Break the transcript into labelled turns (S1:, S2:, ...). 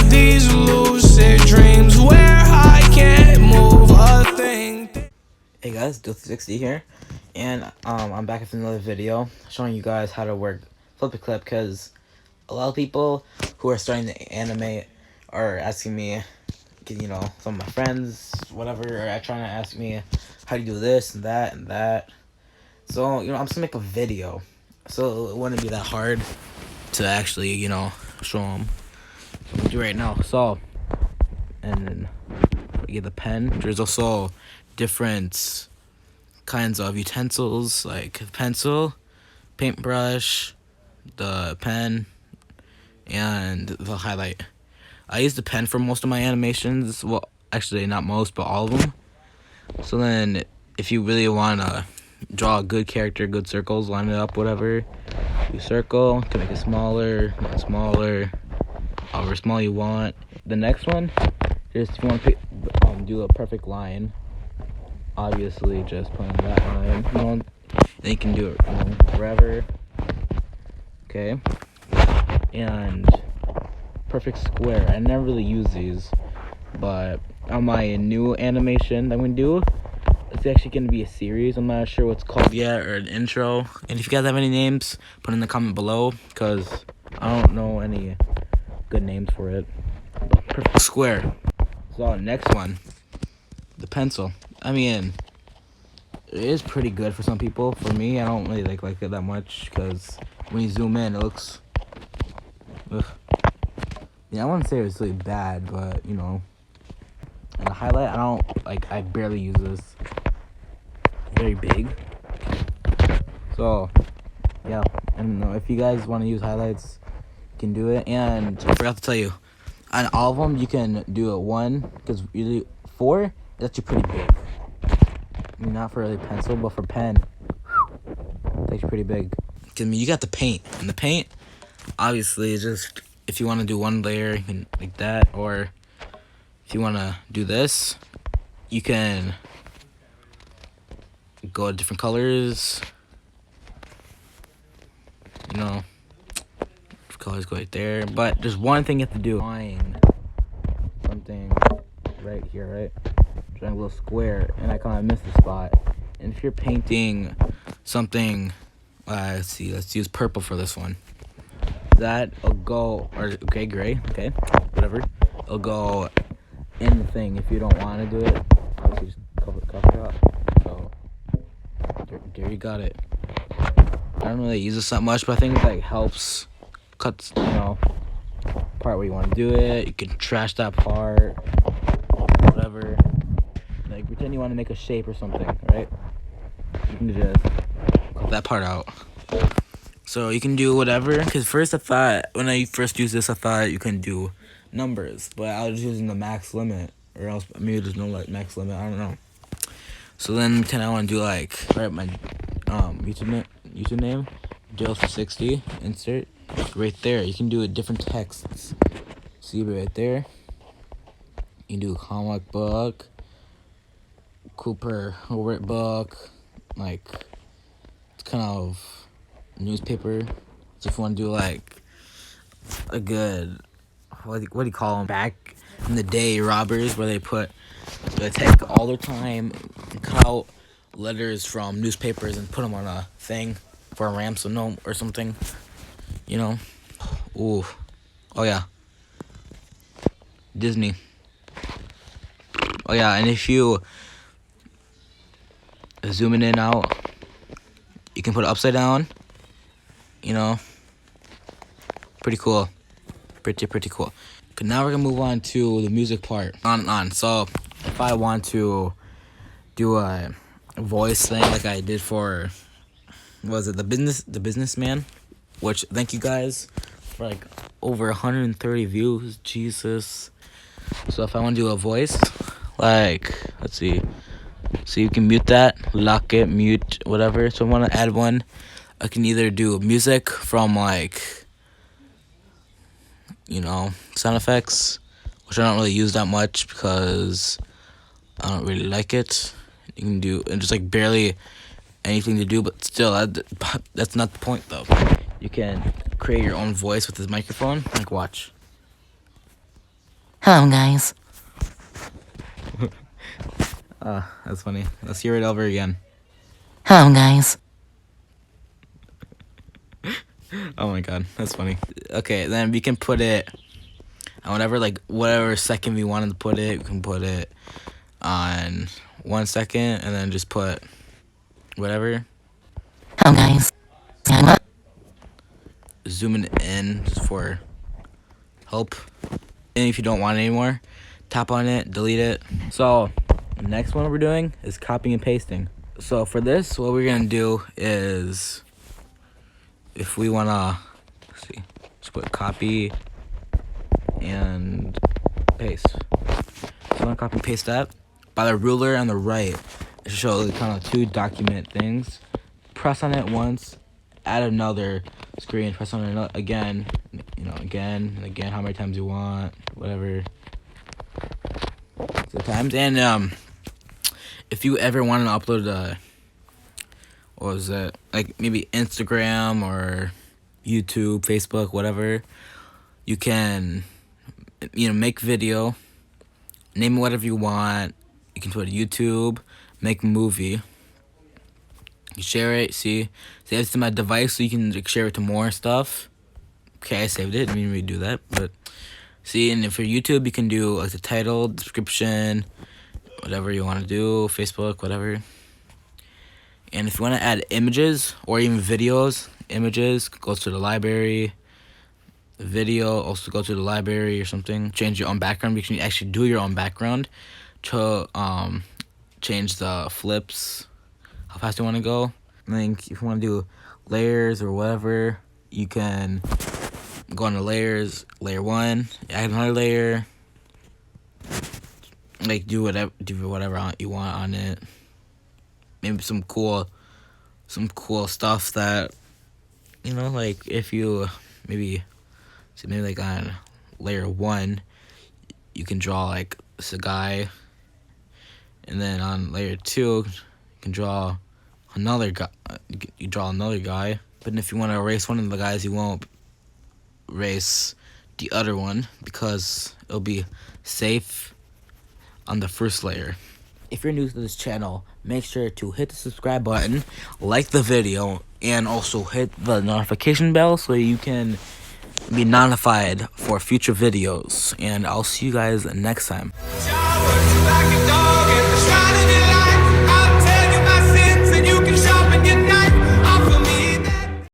S1: have these lucid dreams where I can't move a thing.
S2: Hey guys, Dual360 here, and I'm back with another video showing you guys how to work FlipaClip, because a lot of people who are starting to animate are asking me, you know, some of my friends, whatever, are trying to ask me how do you do this and that and that. So, you know, I'm just gonna make a video, so it wouldn't be that hard to actually, you know, show them. I'm gonna do right now. So, and you get the pen. There's also different kinds of utensils like pencil, paintbrush, the pen, and the highlight. I use the pen for most of my animations. Well, actually not most, but all of them. So then if you really want to draw a good character, good circles, line it up, whatever, you circle to make it smaller, not smaller, however small you want. The next one, just if you want to do a perfect line, obviously just put on that line, you know, and you can do it, you know, wherever. Okay, and perfect square. I never really use these, but on my new animation that I'm gonna do, it's actually gonna be a series. I'm not sure what's called yet, or an intro. And if you guys have any names, put in the comment below, because I don't know any good names for it. But perfect square. So next one, the pencil. I mean, it is pretty good for some people. For me, I don't really like it that much, because when you zoom in, it looks, ugh. Yeah, I wouldn't say it's really bad, but you know. And the highlight, I barely use this. Very big. So yeah, and if you guys want to use highlights, you can do it. And I forgot to tell you, on all of them you can do it one, because usually 4 is actually pretty big. I mean, not for really pencil, but for pen, it's actually pretty big. I mean, you got the paint, and the paint obviously is just, if you want to do one layer, you can like that, or if you want to do this, you can go to different colors. You know, colors go right there. But there's one thing you have to do. Line something right here, right? Drawing a little square, and I kind of missed the spot. And if you're painting something, let's see, let's use purple for this one. That'll go, or okay, gray, okay, whatever. It'll go in the thing. If you don't want to do it, obviously just cover it up. So there you got it. I don't really use this that much, but I think it like helps cut, you know, part where you want to do it. You can trash that part, whatever. Like pretend you want to make a shape or something, right? You can just cut that part out. So you can do whatever. Because first I thought, when I first used this, I thought you can do numbers, but I was using the max limit, or else maybe there's no like max limit. I don't know. So then pretend I want to do like, right, my username, Dual360, insert right there. You can do a different texts. See right there. You can do comic book, Cooper book, like it's kind of newspaper. So if you want to do like a good, what do you call them? Back in the day, robbers, where they take all their time and cut out letters from newspapers and put them on a thing for a ransom or something, you know. Ooh, oh yeah, Disney. Oh yeah, and if you zoom in and out, you can put it upside down, you know. Pretty cool, pretty cool. Okay, now we're gonna move on to the music part. On. So if I want to do a voice thing like I did for, what was it, the businessman, which thank you guys for like over 130 views. Jesus. So if I want to do a voice, like, let's see, so you can mute that, lock it, mute, whatever. So I want to add one. I can either do music from like, you know, sound effects, which I don't really use that much because I don't really like it. You can do, and just like barely anything to do, but still, that's not the point though. You can create your own voice with this microphone. Like, watch.
S3: Hello, guys.
S2: That's funny. Let's hear it over again.
S3: Hello, guys.
S2: Oh my god, that's funny. Okay, then we can put it on whatever second we wanted to put it. We can put it on 1 second, and then just put whatever.
S3: Hello, guys.
S2: Zoom it in just for help. And if you don't want it anymore, tap on it, delete it. So next one we're doing is copying and pasting. So for this, what we're gonna do is, if we wanna, let's see, just put copy and paste. So I wanna copy and paste that. By the ruler on the right, it should show kind of two document things. Press on it once, add another screen, press on it again, again and again, how many times you want, whatever. So times. And if you ever want to upload what was it, like maybe Instagram or YouTube, Facebook, whatever, you can make video, name it whatever you want. You can put it YouTube, make a movie, you share it, save it to my device so you can share it to more stuff. Okay, I saved it, didn't mean to do that, but see. And for YouTube, you can do like the title, description, whatever you want to do, Facebook, whatever. And if you want to add images or even videos, images goes to the library. Video also go to the library or something. Change your own background. You can actually do your own background to change the flips, how fast you want to go. I think if you want to do layers or whatever, you can go on the layers, layer 1, add another layer, like do whatever you want on it. Maybe some cool stuff that, like if you maybe like on layer 1, you can draw like this guy, and then on layer 2, you can draw another guy. You draw another guy, but if you want to erase one of the guys, you won't erase the other one because it'll be safe on the first layer. If you're new to this channel, make sure to hit the subscribe button, like the video, and also hit the notification bell so you can be notified for future videos. And I'll see you guys next time.